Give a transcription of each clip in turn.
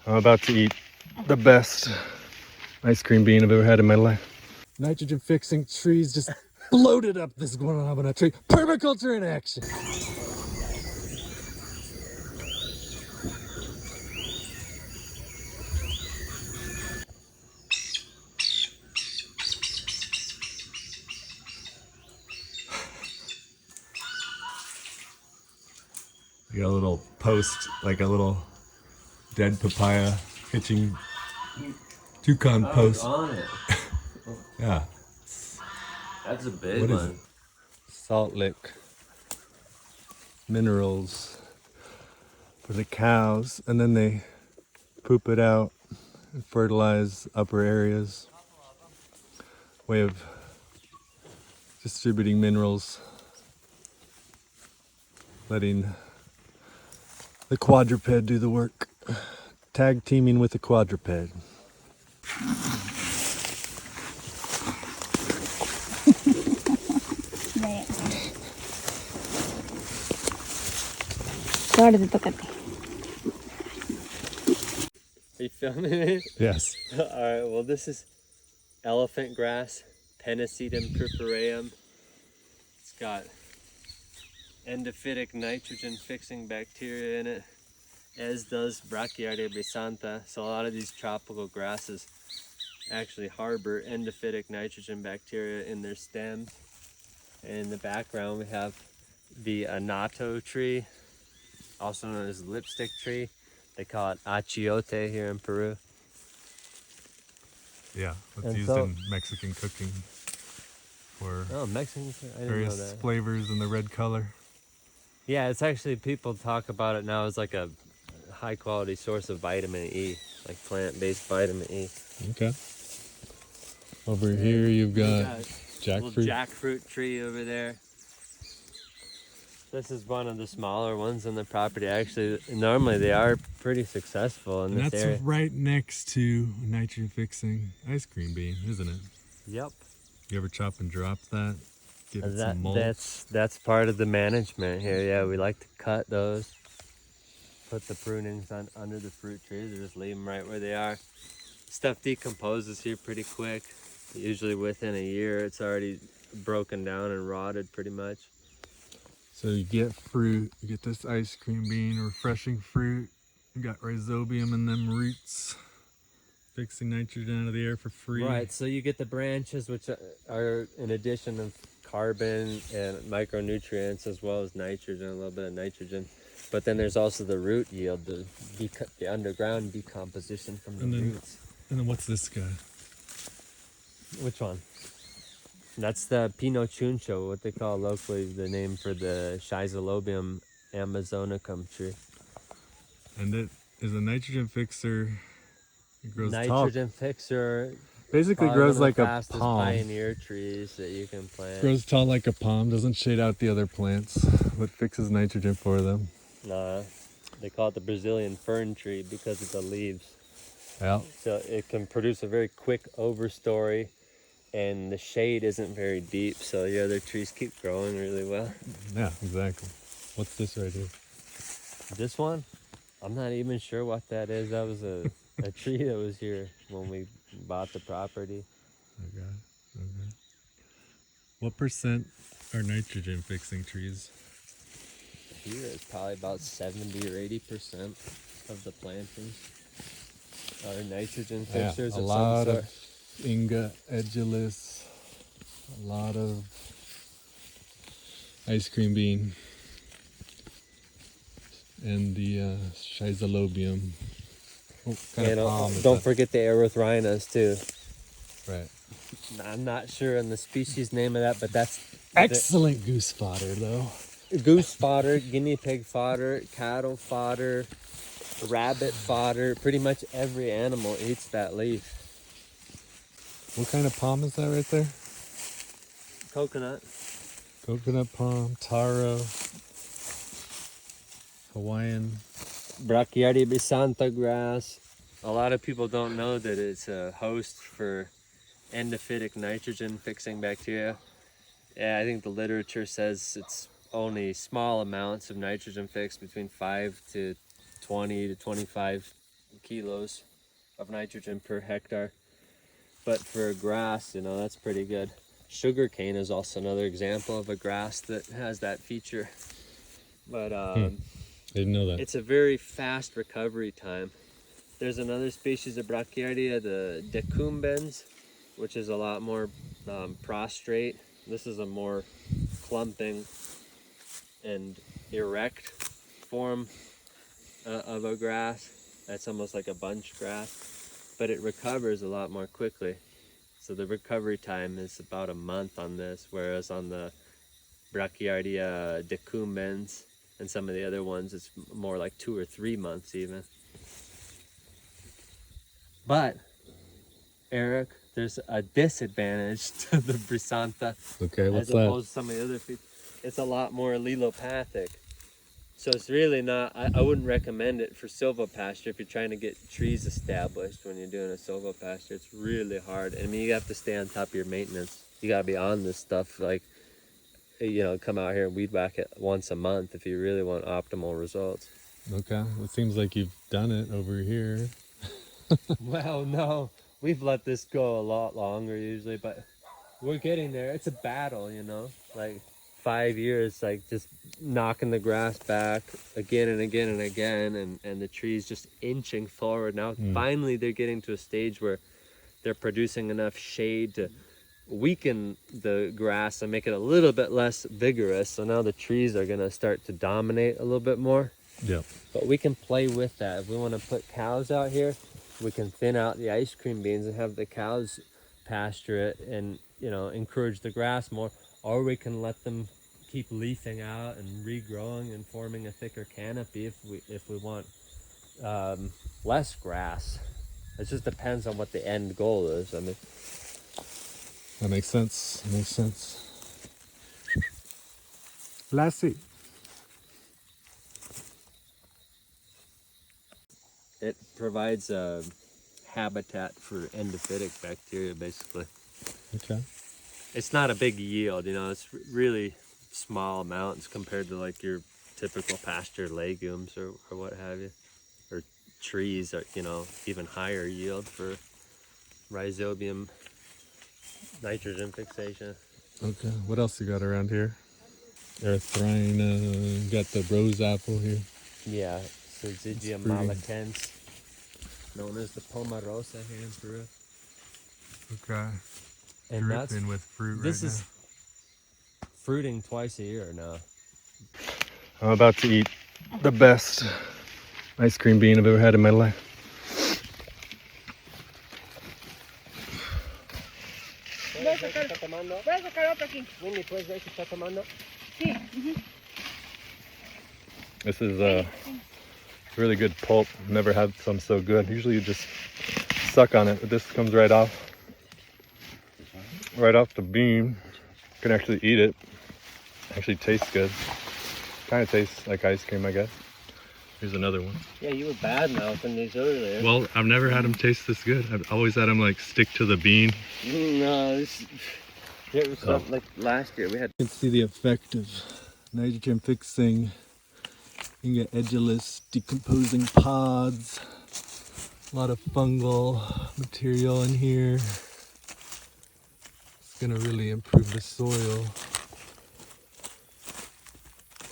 I'm about to eat the best ice cream bean I've ever had in my life. Nitrogen fixing trees just bloated up this guanabana tree. Permaculture in action. We got a little post, like a little dead papaya hitching toucan post. On it. Yeah. That's a big What is one. it? Salt lick minerals for the cows, and then they poop it out and fertilize upper areas. Way of distributing minerals, letting the quadruped do the work. Tag teaming with the quadruped. Are you filming it? Yes. Alright, well this is elephant grass, Pennisetum purpureum. It's got endophytic nitrogen fixing bacteria in it, as does Brachyardia brisantha. So a lot of these tropical grasses actually harbor endophytic nitrogen bacteria in their stems. And in the background we have the anato tree, also known as lipstick tree. They call it achiote here in Peru. Yeah, it's And used so- in Mexican cooking for Oh, Mexican, I didn't know various that. flavors in the red color. Yeah, it's actually, people talk about it now as like a high quality source of vitamin E, like plant-based vitamin E. Okay. Over here you've got Little jackfruit. jackfruit tree over there. This is one of the smaller ones on the property. Actually, normally they are pretty successful in And this that's area. right next to nitrogen fixing ice cream bean, isn't it? Yep. You ever chop and drop that? Give it some mold? That's part of the management here. Yeah, we like to cut those, put the prunings on under the fruit trees, or just leave them right where they are. Stuff decomposes here pretty quick. Usually within a year, it's already broken down and rotted pretty much. So you get fruit, you get this ice cream bean, refreshing fruit. You got rhizobium in them roots, fixing nitrogen out of the air for free. Right, so you get the branches, which are in addition of carbon and micronutrients, as well as nitrogen, a little bit of nitrogen. But then there's also the root yield, the underground decomposition from the roots. And then what's this guy? Which one? That's the Pinocchuncho, what they call locally the name for the Schizolobium amazonicum tree. And it is a nitrogen fixer. It grows Nitrogen tall. fixer. Basically grows like a fastest palm. pioneer trees that you can plant. Grows tall like a palm, doesn't shade out the other plants, but fixes nitrogen for them. They call it the Brazilian fern tree because of the leaves. Yeah. So it can produce a very quick overstory, and the shade isn't very deep, so the other trees keep growing really well. Yeah, exactly. What's this right here? This one, I'm not even sure what that is. That was a tree that was here when we bought the property. Okay. Okay. What percent are nitrogen fixing trees? Here it's probably about 70 or 80% of the plantings are nitrogen fixers Yeah, a of lot some sort. of Inga edulis, a lot of ice cream bean, and the schizolobium. Oh, kind of palm is Don't that? forget the erythrinas too. Right. I'm not sure on the species name of that, but that's Excellent goose fodder, though. goose fodder, guinea pig fodder, cattle fodder, rabbit fodder. Pretty much every animal eats that leaf. What kind of palm is that right there? Coconut. Coconut palm, taro, Hawaiian. Brachyardia brisantha grass. A lot of people don't know that it's a host for endophytic nitrogen fixing bacteria. Yeah, I think the literature says it's only small amounts of nitrogen fix, between 5 to 20 to 25 kilos of nitrogen per hectare. But for grass, you know, that's pretty good. Sugarcane is also another example of a grass that has that feature. But I didn't know that. it's a very fast recovery time. There's another species of Brachyardia, the decumbens, which is a lot more prostrate. This is a more clumping and erect form of a grass. That's almost like a bunch grass, but it recovers a lot more quickly. So the recovery time is about a month on this, whereas on the Brachyardia decumbens and some of the other ones, it's more like 2 or 3 months even. But Eric, there's a disadvantage to the Brisanta Okay, what's as opposed that? to some of the other feet. It's a lot more allelopathic. So it's really not, I wouldn't recommend it for silvopasture if you're trying to get trees established when you're doing a silvopasture. It's really hard. I mean, you have to stay on top of your maintenance. You gotta be on this stuff, like, you know, come out here and weed whack it once a month if you really want optimal results. Okay, it seems like you've done it over here. Well, no, we've let this go a lot longer usually, but we're getting there. It's a battle, you know, like 5 years, like just knocking the grass back again and again and again, and the trees just inching forward. Now finally they're getting to a stage where they're producing enough shade to weaken the grass and make it a little bit less vigorous. So now the trees are going to start to dominate a little bit more. Yep. But we can play with that. If we want to put cows out here, we can thin out the ice cream beans and have the cows pasture it and, you know, encourage the grass more. Or we can let them keep leafing out and regrowing and forming a thicker canopy if we want less grass. It just depends on what the end goal is. I mean, That makes sense. Makes sense. Lassie. it provides a habitat for endophytic bacteria, basically. Okay. It's not a big yield, you know, it's really small amounts compared to like your typical pasture legumes or what have you. Or trees are, you know, even higher yield for rhizobium nitrogen fixation. Okay. What else you got around here? Erythrina. Got the rose apple here. Yeah, Syzygium fruiting. malachense, known as the pomarosa here in Peru. Okay. And that's, Dripping with fruit this right is fruiting twice a year now. now. I'm about to eat the best ice cream bean I've ever had in my life. Puedes sacar otro aquí. Winnie, ¿puedes ver si está tomando? Sí. This is really good pulp. Never had some so good. Usually you just suck on it, but this comes right off the bean. You can actually eat it. Actually tastes good. Kind of tastes like ice cream, I guess. Here's another one. Yeah, you were bad mouthing these earlier. Well, I've never had them taste this good. I've always had them like stick to the bean. No, it was something like last year we had. You can see the effect of nitrogen fixing. You can get edgeless, decomposing pods. A lot of fungal material in here. It's gonna really improve the soil.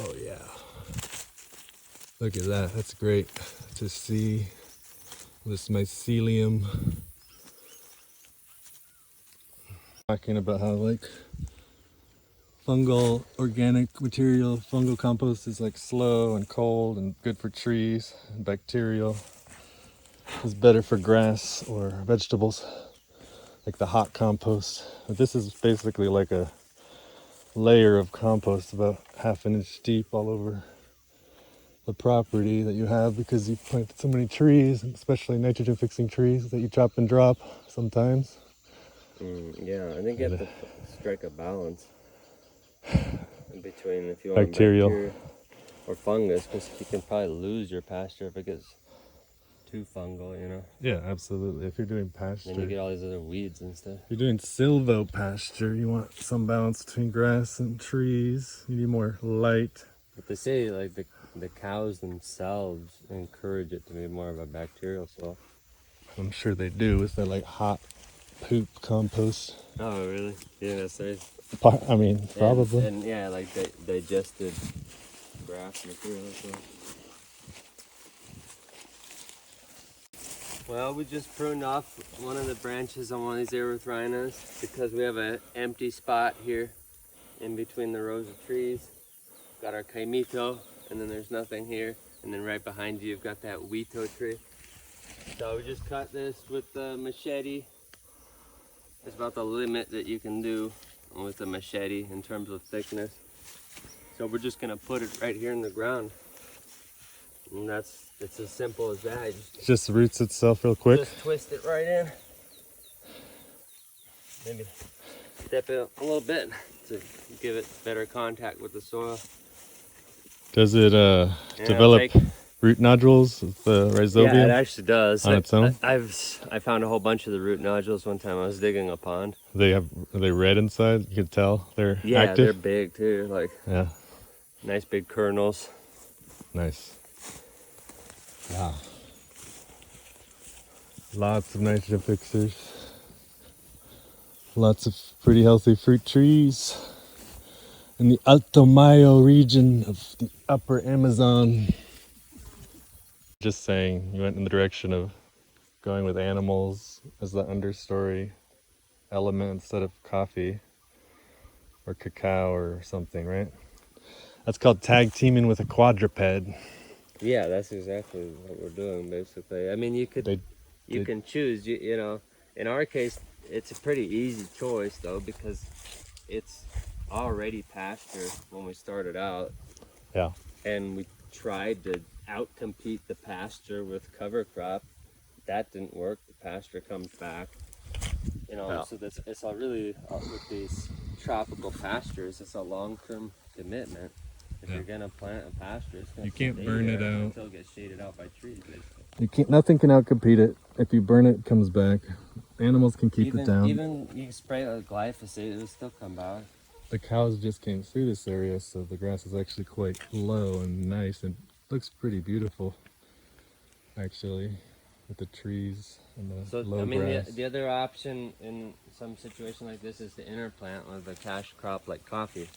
Oh yeah. Look at that, that's great to see this mycelium. Talking about how like fungal organic material, fungal compost is like slow and cold and good for trees, and bacterial is better for grass or vegetables, like the hot compost. But this is basically like a layer of compost about 1/2 inch deep all over the property that you have because you planted so many trees, and especially nitrogen fixing trees that you chop and drop sometimes. Yeah, I think you have to strike a balance in between if you want Bacterial. bacteria or fungus, because you can probably lose your pasture if it gets too fungal, you know. Yeah, absolutely. If you're doing pasture, Then you get all these other weeds and stuff. if you're doing silvopasture, you want some balance between grass and trees. You need more light. But they say like the the cows themselves encourage it to be more of a bacterial soil. I'm sure they do with the like hot poop compost. Oh, really? Yeah, that's right. I mean, probably. And yeah, like digested grass material as well. Well, we just pruned off one of the branches on one of these erythrinas because we have an empty spot here in between the rows of trees. Got our caimito, and then there's nothing here. And then right behind you, you've got that huito tree. So we just cut this with the machete. It's about the limit that you can do with a machete in terms of thickness. So we're just gonna put it right here in the ground. And it's as simple as that. Just roots itself real quick. Just twist it right in. Maybe step it a little bit to give it better contact with the soil. Does it develop root nodules with the rhizobium? Yeah, it actually does. On its own? I found a whole bunch of the root nodules one time. I was digging a pond. Are they red inside? You can tell they're Yeah, active. they're big too. Like Yeah, nice big kernels. nice. Wow. Lots of nitrogen fixers. Lots of pretty healthy fruit trees in the Alto Mayo region of the upper Amazon. Just saying, you went in the direction of going with animals as the understory element instead of coffee or cacao or something, right? That's called tag teaming with a quadruped. Yeah, that's exactly what we're doing basically. I mean, you can choose. You know, in our case, it's a pretty easy choice though because it's already pasture when we started out. Yeah. And we tried to outcompete the pasture with cover crop. That didn't work. The pasture comes back. You know, Yeah. so it's a really with these tropical pastures, it's a long-term commitment. If Yeah. you're gonna plant a pasture, it's gonna You can't stay burn it there out. until it gets shaded out by trees. Basically. You can't. Nothing can outcompete it. If you burn it, it comes back. Animals can keep it down. Even you can spray it with glyphosate, it'll still come back. The cows just came through this area, so the grass is actually quite low and nice, and looks pretty beautiful, actually, with the trees and the low grass. The other option in some situation like this is to interplant with a cash crop like coffee.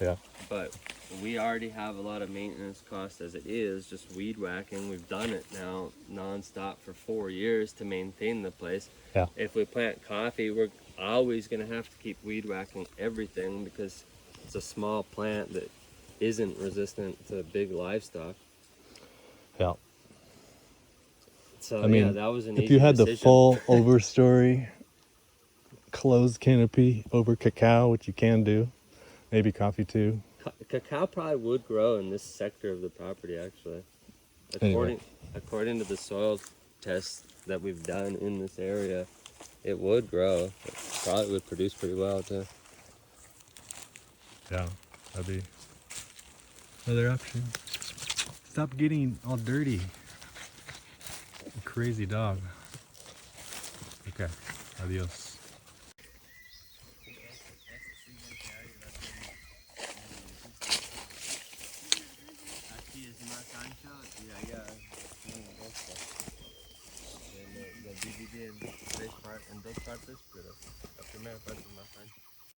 Yeah. But we already have a lot of maintenance costs as it is, just weed whacking. We've done it now nonstop for 4 years to maintain the place. Yeah. If we plant coffee, we're always going to have to keep weed whacking everything because it's a small plant that isn't resistant to big livestock. Yeah. So I mean, yeah, that was an if easy you had decision. the full overstory closed canopy over cacao, which you can do, maybe coffee too. Cacao probably would grow in this sector of the property, actually. According to the soil tests that we've done in this area, it would grow. It probably would produce pretty well too. Yeah, that'd be another option. Stop getting all dirty. You crazy dog. Okay, adios. Lo dividí en dos partes, pero la primera parte es más ancha.